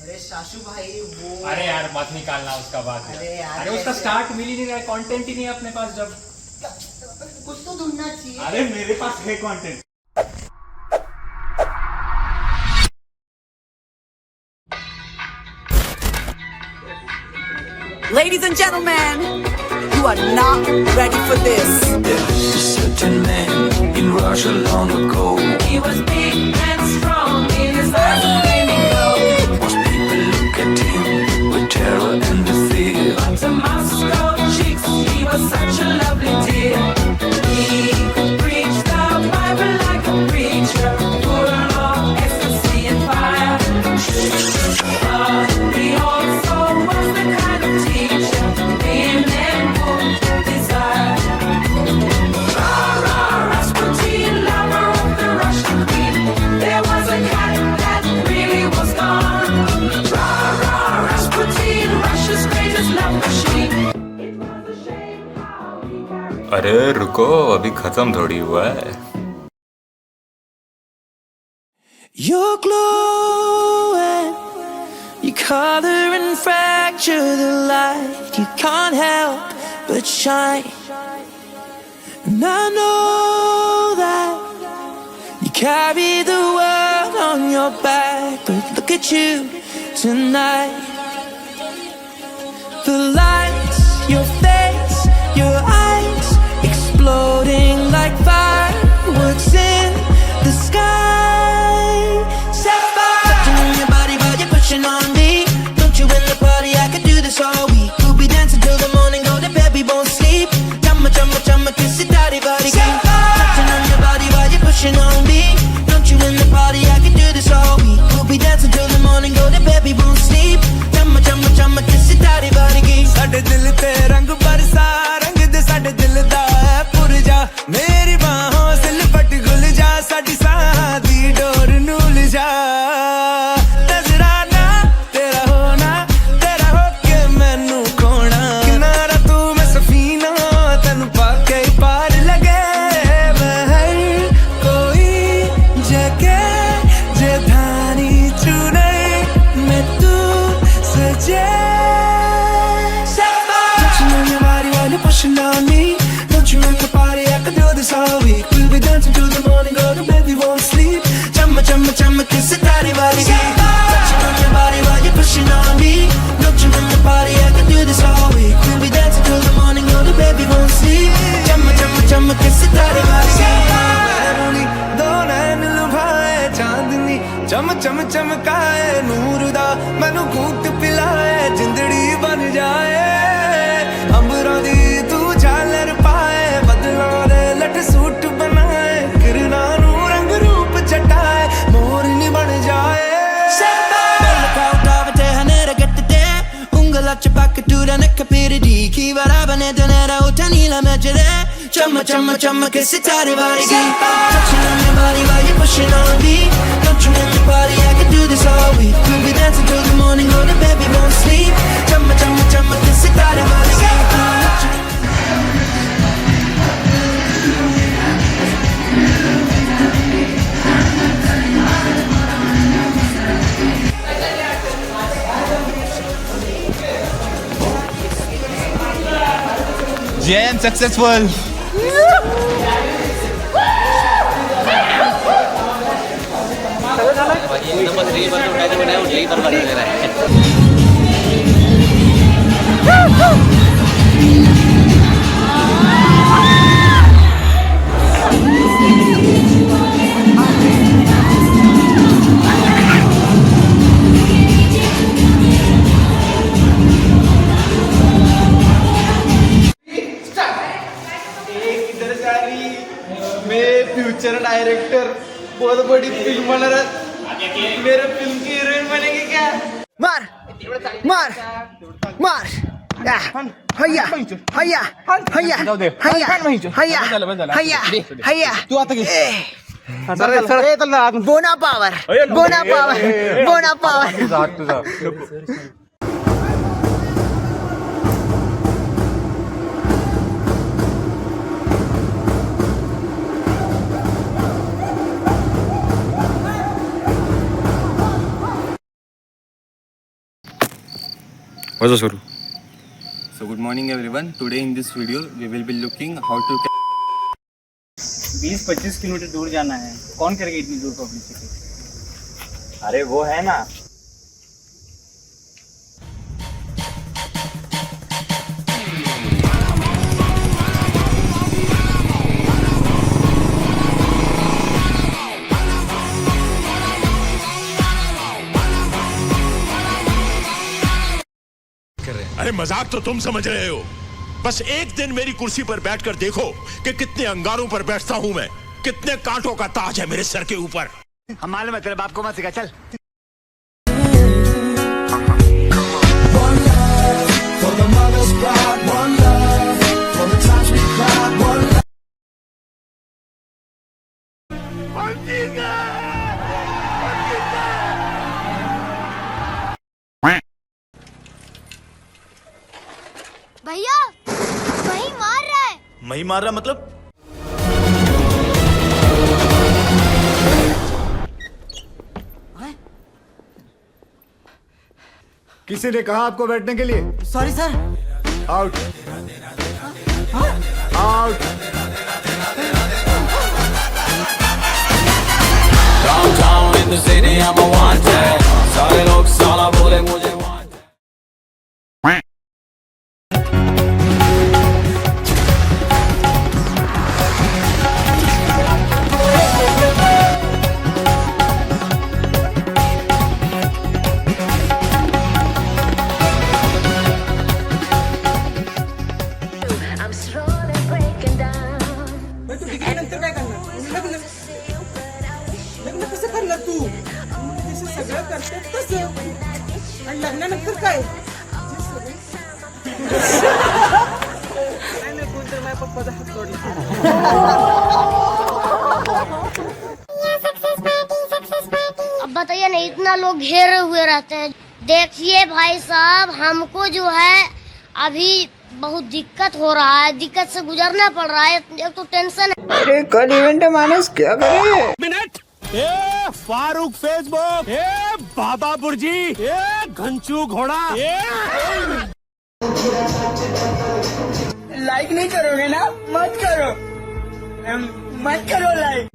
अरे शाशु भाई वो, अरे यार मत निकालना उसका बात। अरे यार अरे उसका स्टार्ट मिल ही नहीं रहा है, कंटेंट ही नहीं है अपने पास। जब कुछ तो ढूंढना चाहिए। अरे मेरे पास है content. Ladies and gentlemen, you are not ready for this. There lived a certain man in Russia long ago. He was big and strong, in his eyes a flaming glow. Most people look at him with terror and with fear. But to Moscow chicks, he was such a lovely dear. He could preach the Bible like a preacher, full of ecstasy and fire. But he also was the kind of teacher women would desire. Rasputin, lover of the Russian queen. There was a cat that really was gone. Rasputin, Russia's greatest love machine. It was a shame how he carried. अरे रुको, अभी खत्म थोड़ी हुआ है। You're glowing, you color and fracture the light. You can't help but shine. And I know that you carry the world on your back. But look at you tonight. The lights, your face, your eyes exploding like fireworks in the sky. Set fire. Touching on your body while you're pushing on me. Don't you in the party? I could do this all week. We'll be dancing till the morning, go to bed, we won't sleep. Chumma, chumma, chumma, kiss it, daddy, body. Touching on your body while you're pushing on me. Don't you in the party? I could do this all week. We'll be dancing till the morning, go to bed, we won't sleep. Chumma, chumma, chumma, kiss it, daddy, body. ਸਾਡੇ ਦਿਲ ਤੇ ਰੰਗ ਬਰਸਾ, ਰੰਗ ਦੇ ਸਾਡੇ ਦਿਲ ਦਾ ਹੈ ਪੁਰਜਾ। ਮੇਰੀ ਬਾਹੋਂ ਸੇ ਲਿਪਟ ਗੁਲ ਜਾ, ਸਾਡੀ ਸਾਹ ਦੀ ਡੋਰ ਨੂੰ ਲਿਜਾ। ਨਜ਼ਰਾਨਾ ਤੇਰਾ ਹੋਣਾ, ਤੇਰਾ ਹੋ ਕੇ ਮੈਨੂੰ ਖੋਣਾ। ਕਿਨਾਰਾ ਤੂੰ ਮੈਂ ਸਫੀਨਾ, ਤੈਨੂੰ ਪਾ ਕੇ ਪਾਰ ਲਗੇ। ਬਹਿਰ ਕੋਈ ਜਗ੍ਹਾ ਜੇ ਧਾਨੀ ਚੁਨੇ ਮੈਂ ਤੂੰ ਸਜੇ। Touching on your body while you're pushing on me. Don't you in the party? I could do this all week. We'll be dancing till the morning, go to bed, we won't sleep. Chumma, chumma, chumma, kiss it, daddy, body. Touching on your body while you're pushing on me. Don't you in the party? I could do this all week. We'll be dancing till the morning, go to bed, we won't sleep. Chumma, chumma, chumma, kiss it, daddy, body. दो नैन लुभाए चांदनी, चम चम चमकाए नूर दा, मैनू घूट पिलाए जिंदड़ी बन जाए। अंबरां दी तू झालर पाए, बदलां दे लट सूट बनाए, किरणां नू रंग रूप चटाए, मोरनी बन जाए। ungala ci paccatura ne capire di chi varava ne tenera o tanila meggere. Chumma chumma chumma che si t'arrivari di. Touching on your body while you're pushing on me. Don't you in the party? I can do this all week. We'll be dancing till the morning, go to bed, we won't sleep. Chumma chumma chumma che si t'arrivari di. Jain successful. मैं future director, बहुत बड़ी film बना रहा। मेरे film की heroine बनेगी क्या? मार मार मार हैया हैया हैया हैया हैया हैया तू आता की बोना पावर बोना पावर बोना पावर वजह शुरू. So good morning everyone. Today in this video we will be looking how to 20-25 kilometre दूर जाना है. कौन करेगा इतनी दूर पब्लिसिटी? अरे वो है ना. अरे मजाक तो तुम समझ रहे हो. बस एक दिन मेरी कुर्सी पर बैठकर देखो कि कितने अंगारों पर बैठता हूं मैं, कितने कांटों का ताज है मेरे सर के ऊपर. हम मालूम है तेरे बाप को मत सिखा. चल. भैया वही मार रहा है. मैं मार रहा मतलब? किसी ने कहा आपको बैठने के लिए? Sorry sir. Out. Out. Downtown in the city, I'm a wanted. सारे लोग साला बोले मुझे wanted. I'm slowly breaking down. नंतर काय करणार? लग्न कसं करणार तू? जसं सगळं करतात तसं. आणि लग्नानंतर काय? कोणतरी माझ्या पप्पाचा हात तोडला. अब बताइए ना, इतना लोग घेरे हुए रहते हैं. देखिए भाई साहब, हमको जो है अभी बहुत दिक्कत हो रहा है. दिक्कत से गुजरना पड़ रहा है. एक तो टेंशन है. अरे कल इवेंट है मानस, क्या करे? मिनट. ए फारूक फेसबुक, ए बाबा बुर्जी, ए घंचू घोड़ा, लाइक नहीं करोगे ना? मत करो. मत करो लाइक.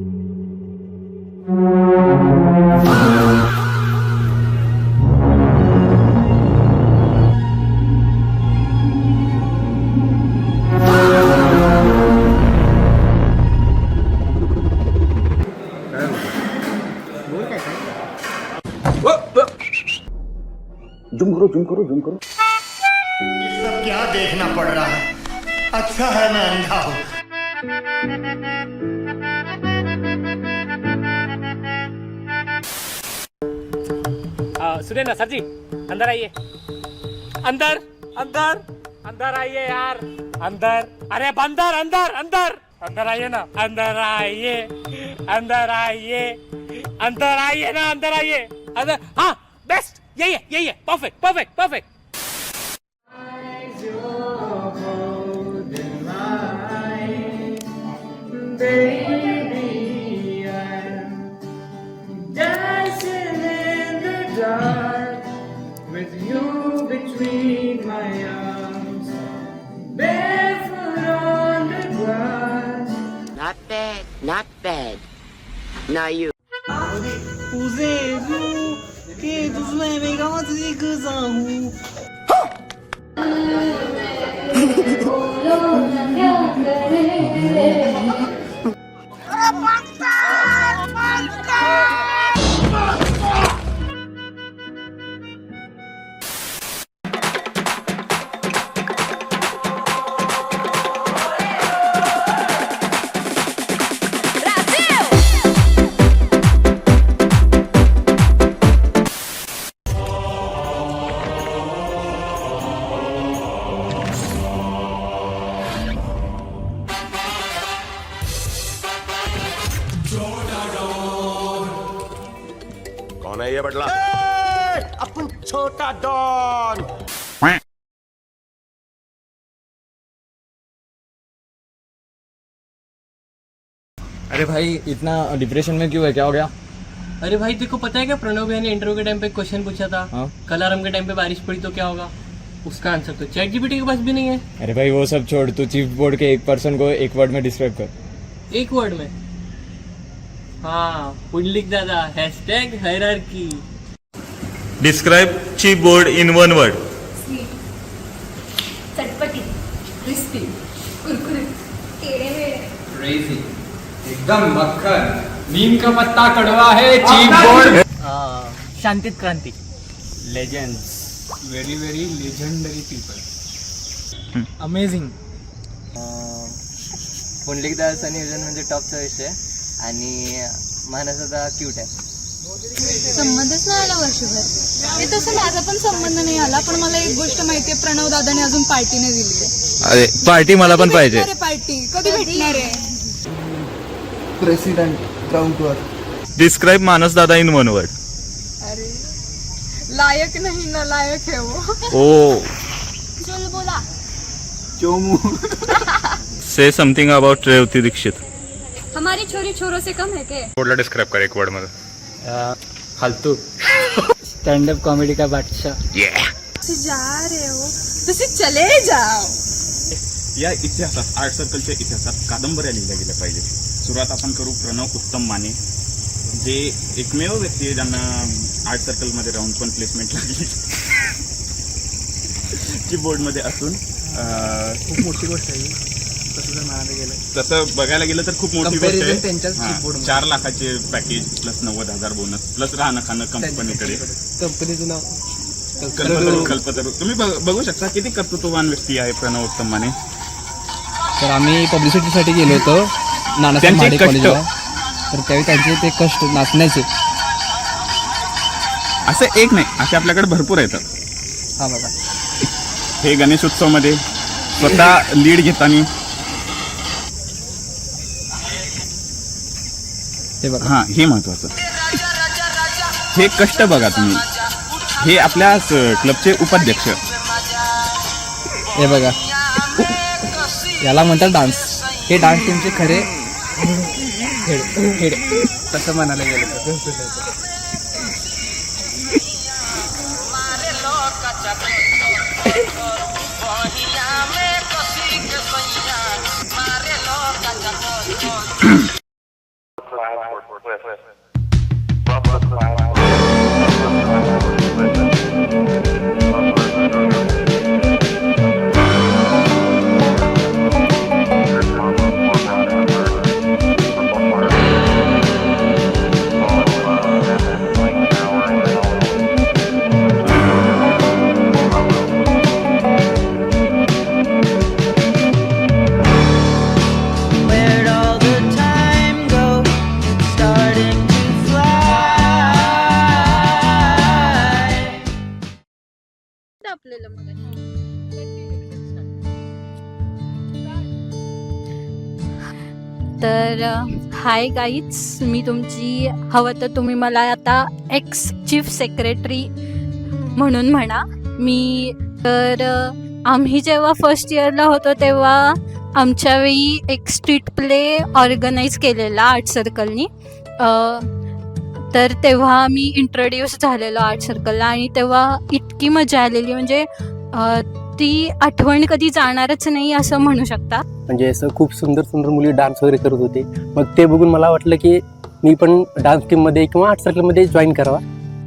क्या देखना पड़ रहा है? अच्छा है मैं अंधा हूं. सुनिए ना सर जी, अंदर आइए. अंदर अंदर अंदर आइए यार. अंदर. अरे बंदर. अंदर अंदर अंदर आइए ना. अंदर आइए. अंदर आइए. अंदर आइए ना. अंदर आइए. अंदर. हाँ बेस्ट. यही है यही है. Perfect perfect perfect. Not bad, not bad. Now you. कौन है ये बटला? अपन छोटा डॉन. अरे भाई इतना डिप्रेशन में क्यों है, क्या हो गया? अरे भाई देखो, पता है क्या, प्रणव भैया ने इंटरव्यू के टाइम पे क्वेश्चन पूछा था. हाँ? कल आराम के टाइम पे बारिश पड़ी तो क्या होगा? उसका आंसर तो चैट जीपीटी के पास भी नहीं है। अरे भाई वो सब छोड़, तू चीफ बोर्ड के एक पर्सन को एक वर्ड में डिस्क्राइब कर। एक वर्ड में? हाँ, पुंडलिक दादा, #hierarchy. Describe cheap board in one word. चटपटी, क्रिस्पी, कुरकुरीत, क्रेजी, एकदम मक्खन, नीम का पत्ता कड़वा है, चीप बोर्ड. शांतित क्रांती. Legends, very very legendary people. Amazing. Pundalik दादाचं नियोजन म्हणजे टॉपचा विषय आणि मानस आता क्यूट आहे. संबंधच नाही आला वर्षभर. हे तसं माझा पण संबंध नाही आला, पण मला एक गोष्ट माहितीये, प्रणव दादाने अजून पार्टी नाही दिली. अरे पार्टी मला पण पाहिजे. पार्टी कधी भेटणार आहे? प्रेसिडेंट ग्राउंडवर. डिस्क्राइब मानस दादा इन वन वर्ड. अरे लायक नाही ना, लायक है वो. ओ चल बोला. चोमू. Say something about Revati Dikshit. हमारी छोरी छोरों से कम है क्या? बोर्डला डिस्क्राइब कर एक वर्ड मध्ये. फालतू. स्टँडअप कॉमेडी का बादशाह. जा रहे हो तसे चले जाओ. या इतिहासात आर्ट सर्कलच्या इतिहासात कादंबऱ्या लिहिल्या गेल्या पाहिजे. सुरुवात आपण करू प्रणव उत्तम माने, जे एकमेव व्यक्ती आहे ज्यांना आर्ट सर्कलमध्ये राहून पण प्लेसमेंट लागली की बोर्डमध्ये असून. खूप मोठी गोष्ट आहे तसं बघायला गेलं तर खूप मोठी गोष्ट आहे. 4 लाखाचे पॅकेज प्लस 90,000 बोनस प्लस राहणं खाणं कंपनीकडे. कंपनीचं नाव कल्पतरू. तुम्ही बघू शकता किती कर्तृत्ववान व्यक्ती आहे प्रणव उत्तम माने. तर आम्ही पब्लिसिटीसाठी गेलो होतो नानासाहेब महाडे कॉलेजला. तर त्यावेळी त्यांचे ते कष्ट नाचण्याचे असं एक नाही, असे आपल्याकडे भरपूर येतात. हा बघा, हे गणेशोत्सवमध्ये स्वतः लीड घेताना. हे बघा, हां, हे महत्वाचं. हे कष्ट बघा तुम्ही. हे आपल्या क्लबचे उपाध्यक्ष. हे बघा, याला म्हणतात डान्स. हे डान्स टीमचे खरे हेड तसं म्हणायला गेलं तर. Where'd all the time go? It's starting to fly. आपल्याला मग तर हाय गाईज, मी तुमची हवं तर तुम्ही मला आता एक्स चीफ सेक्रेटरी म्हणून म्हणा. मी तर आम्ही जेव्हा फर्स्ट इयरला होतो तेव्हा आमच्या वेळी एक स्ट्रीट प्ले ऑर्गनाईज केलेला आर्ट सर्कलनी. तर तेव्हा मी इंट्रोड्यूस झालेलो आर्ट सर्कलला आणि तेव्हा इतकी मजा आलेली, म्हणजे ती आठवण कधी जाणारच नाही असं म्हणू शकता. म्हणजे असं खूप सुंदर सुंदर मुली डान्स वगैरे करत होते. मग ते बघून मला वाटलं की मी पण डान्स टीममध्ये किंवा आर्ट सर्कलमध्ये जॉईन करावा.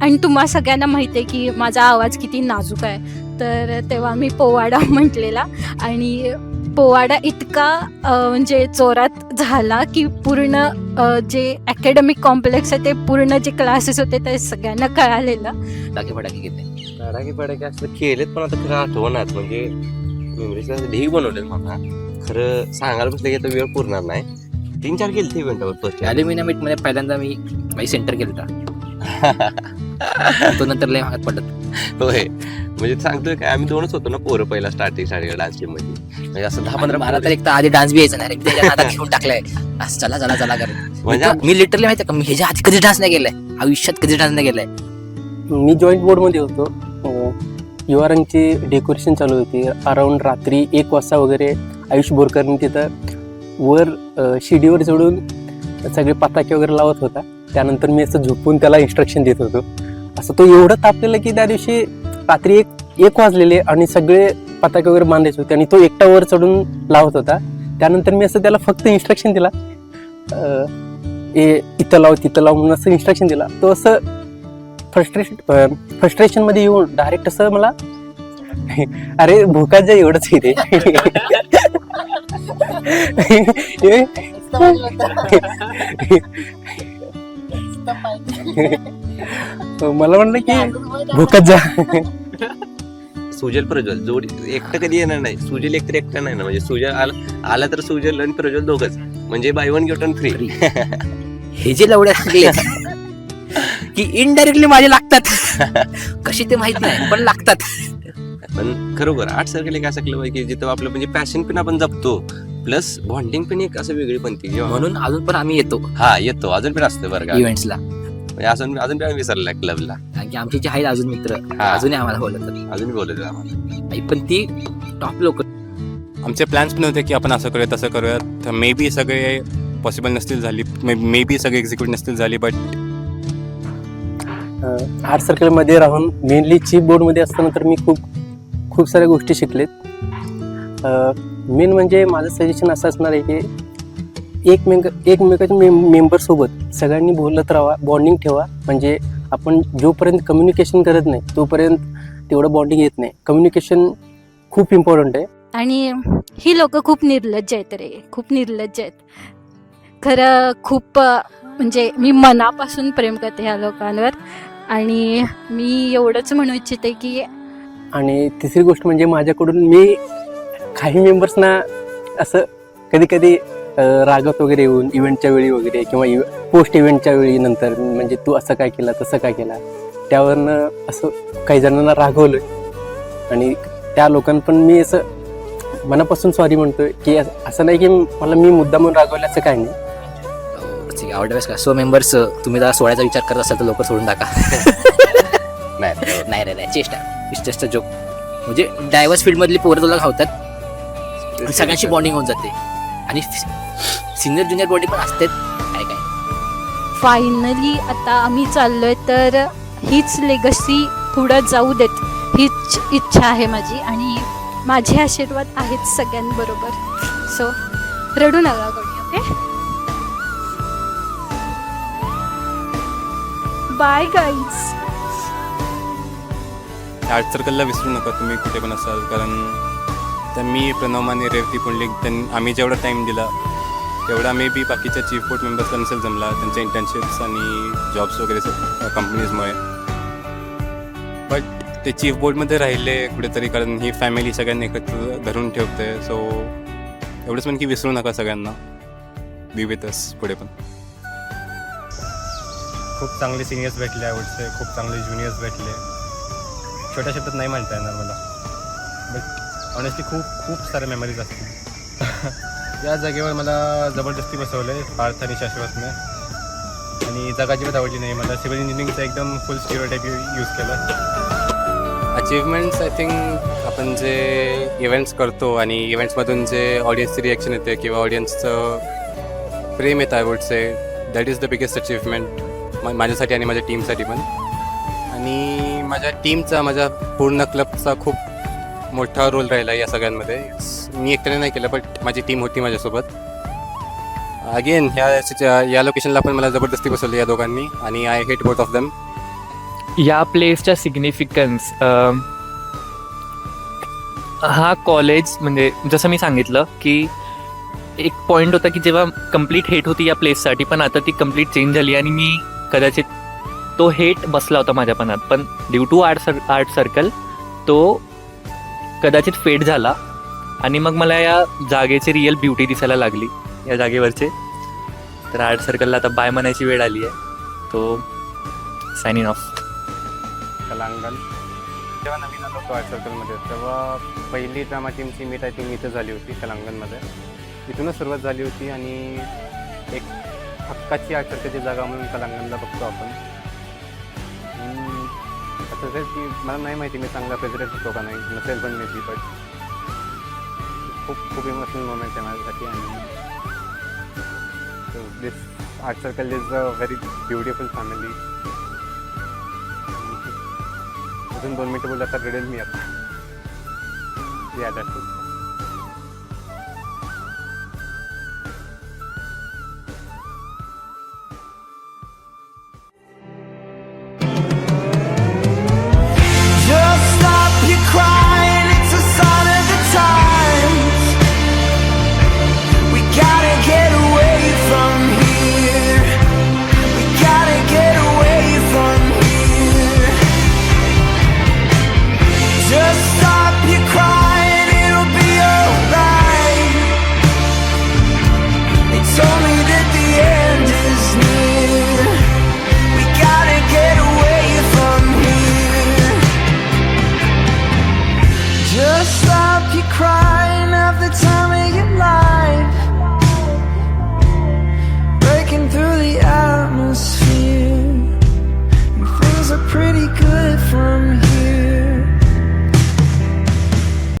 आणि तुम्हा सगळ्यांना माहिती आहे की माझा आवाज किती नाजूक आहे. तर तेव्हा मी पोवाडा म्हटलेला आणि पोवाडा इतका म्हणजे जोरात झाला की पूर्ण जे अकॅडमिक कॉम्प्लेक्स आहे ते पूर्ण जे क्लासेस होते ते सगळ्यांना कळालेलं. फटाके असं केलेत, पण आता खरं आठवणात म्हणजे मेमरीला ढीग बनवलेत मला. खरं सांगायला बसलं की आता वेळ पुरणार नाही. 3-4 केले ते इव्हेंटवर. फर्स्ट ॲल्युमिनियम मीटमध्ये पहिल्यांदा मी सेंटर केलं तो नंतर लय महागात पडत. होय, म्हणजे सांगतोय काय, आम्ही 2च होतो ना पोरं पहिला स्टार्टिंग डान्स टीम मध्ये. म्हणजे असं 10-15 तर एक तर आधी डान्स बी यायचा नाही, घेऊन टाकलाय असं चला चला चला करत. म्हणजे मी लिटरली माहिती का, मी ह्याच्या आधी कधी डान्स नाही केलाय आयुष्यात, कधी डान्स नाही केलाय. मी जॉईंट बोर्ड मध्ये होतो. युवारंगची डेकोरेशन चालू होती. अराउंड रात्री 1 वाजता वगैरे आयुष बोरकरनी तिथं वर शिडीवर जोडून सगळे पताके वगैरे लावत होता. त्यानंतर मी असं झोपून त्याला इन्स्ट्रक्शन देत होतो. असं तो एवढं तापलेलं की त्या दिवशी रात्री 1 1 वाजलेले आणि सगळे पताके वगैरे बांधायचे होते आणि तो एकटा वर चढून लावत होता. त्यानंतर मी असं त्याला फक्त इन्स्ट्रक्शन दिला, इथं लाव तिथं लाव म्हणून असं इन्स्ट्रक्शन दिला. तो असं फ्रस्ट्रेशन मध्ये येऊन डायरेक्ट असं मला अरे भोकात जा एवढंच आहे मला म्हणलं की भोकात जा. सुजल प्रज्वल जोडी एकटं कधी येणार नाही. सुजल एकटं नाही ना, म्हणजे सुजल आला तर सुजल आणि प्रज्वल दोघच, म्हणजे बाय 1 गेट 1 फ्री. हे जे लवड्या लागले की इनडायरेक्टली माझे लागतात, कशी ते माहित नाही पण लागतात. पण खरोखर आर्ट सर्कल एक असं क्लब आहे की जिथं आपलं म्हणजे पॅशन पण आपण जपतो, प्लस बॉन्डिंग पण एक असं वेगळी बनते. म्हणून अजून पण आम्ही येतो. हा येतो, अजून पण असतं बरं का इव्हेंट्सला. म्हणजे अजून पण आम्ही विसरला क्लबला, कारण की आमचे जे आहेत अजून मित्र अजूनही आम्हाला बोलतात, अजून बोलत आम्हाला. पण ती टॉप लोक. आमचे प्लॅन्स पण होते की आपण असं करूया तसं करूया, तर मे बी सगळे पॉसिबल नसतील झाली, मे बी सगळे एक्झिक्यूट नसतील झाली. बट आर्ट सर्कलमध्ये राहून मेनली चीफ बोर्डमध्ये असताना तर मी खूप साऱ्या गोष्टी शिकलेत. मेन म्हणजे माझं सजेशन असं असणार आहे की एकमेकाच्या मेंबरसोबत सगळ्यांनी बोलत राहा, बॉन्डिंग ठेवा. म्हणजे आपण जोपर्यंत कम्युनिकेशन करत नाही तोपर्यंत तेवढं बॉन्डिंग येत नाही. कम्युनिकेशन खूप इम्पॉर्टंट आहे. आणि ही लोक खूप निर्लज्ज आहेत रे, खूप निर्लज्ज आहेत खरं. खूप म्हणजे मी मनापासून प्रेम करते ह्या लोकांवर. आणि मी एवढंच म्हणू इच्छिते की, आणि तिसरी गोष्ट म्हणजे माझ्याकडून मी काही मेंबर्सना असं कधी कधी रागत वगैरे येऊन इव्हेंटच्या वेळी वगैरे किंवा पोस्ट इव्हेंटच्या वेळी नंतर, म्हणजे तू असं काय केला तसं काय केला, त्यावरनं असं काही जणांना रागवलं. आणि त्या लोकांना पण मी असं मनापासून सॉरी म्हणतोय की असं नाही की मी मुद्दा म्हणून रागवलं, असं काय नाही. आवडत का? सो मेंबर्स, तुम्ही जरा सोडायचा विचार करत असाल तर लवकर सोडून टाका. नाही चेष्टा, इट्स जस्ट अ जोक. म्हणजे डायव्हर्स फील्ड मधली पोरं तुला खावतात, सगळ्यांची बॉन्डिंग होऊन जाते. आणि सिनियर ज्युनियर बॉन्डिंग पण असते. काय फायनली आता आम्ही चाललोय, तर हीच लेगसी पुढं जाऊ देत हीच इच्छा आहे माझी. आणि माझे आशीर्वाद आहेत सगळ्यांबरोबर. सो रडू नका कोणी. Okay, bye guys. आर्ट सर्कलला विसरू नका तुम्ही कुठे पण असाल, कारण तर मी प्रणव माने, रेवती पुंडलिक, आम्ही जेवढा टाईम दिला तेवढा मे बी बाकीच्या चीफ बोर्ड मेंबर्सला नसेल जमला, त्यांच्या इंटर्नशिप्स आणि जॉब्स वगैरे कंपनीजमुळे. बट ते चीफ बोर्डमध्ये राहिले कुठेतरी, कारण ही फॅमिली सगळ्यांनी एकत्र धरून ठेवते. सो एवढंच पण की विसरू नका सगळ्यांना. बी विथ अस पुढे पण. खूप चांगले सिनियर्स भेटले, आवडते खूप चांगले ज्युनियर्स भेटले. छोट्या शब्दात नाही म्हणता येणार मला, बट ऑनेस्टली खूप सारे मेमरीज असतील. या जागेवर मला जबरदस्ती बसवलं आहे, पार्थ आणि शाश्वतने. आणि जागा अजिबात आवडली नाही मला. सिव्हिल इंजिनिअरिंगचा एकदम फुल स्टिरियोटाइप यूज केला. अचिव्हमेंट्स आय थिंक आपण जे इव्हेंट्स करतो आणि इव्हेंट्समधून जे ऑडियन्सची रिॲक्शन येते किंवा ऑडियन्सचं प्रेम येतं, I would say that is the biggest achievement माझ्यासाठी आणि माझ्या टीमसाठी पण. आणि माझ्या टीमचा, माझ्या पूर्ण क्लबचा खूप मोठा रोल राहिला या सगळ्यांमध्ये. मी एकट्याने नाही केलं, बट माझी टीम होती माझ्यासोबत. अगेन या लोकेशनला पण मला जबरदस्ती बसवली या दोघांनी, आणि I hate both of them. या प्लेसचा सिग्निफिकन्स, हा कॉलेज म्हणजे जसं मी सांगितलं की एक पॉईंट होता की जेव्हा कम्प्लीट हेट होती या प्लेससाठी, पण आता ती कम्प्लीट चेंज झाली. आणि मी कदाचित तो हेट बसला होता माझ्या मनात, पण ड्यू टू आर्ट सर्कल तो कदाचित फेड झाला. आणि मग मला या जागेची रिअल ब्युटी दिसायला लागली या जागेवरचे. तर आर्ट सर्कलला आता बाय म्हणायची वेळ आली आहे. तो साइन इन ऑफ. कलांगण जेव्हा नवीन आलो होतो आर्ट सर्कलमध्ये, तेव्हा पहिली ड्रामा टीमची मीट आय थिंक इथं झाली होती कलांगणमध्ये. इथूनच सुरुवात झाली होती. आणि एक हक्काची आर्ट सर्कलची जागा म्हणून कलांगणला बघतो आपण. असं असेल की मला नाही माहिती मी चांगला प्रेझिडेंट होतो का नाही, नसेल पण मेबी, बट खूप इमोशनल मोमेंट आहे माझ्यासाठी. आणि this art circle is a very beautiful family. अजून 2 मिनिटं बोलला तर रडेल मी आता. याद असतो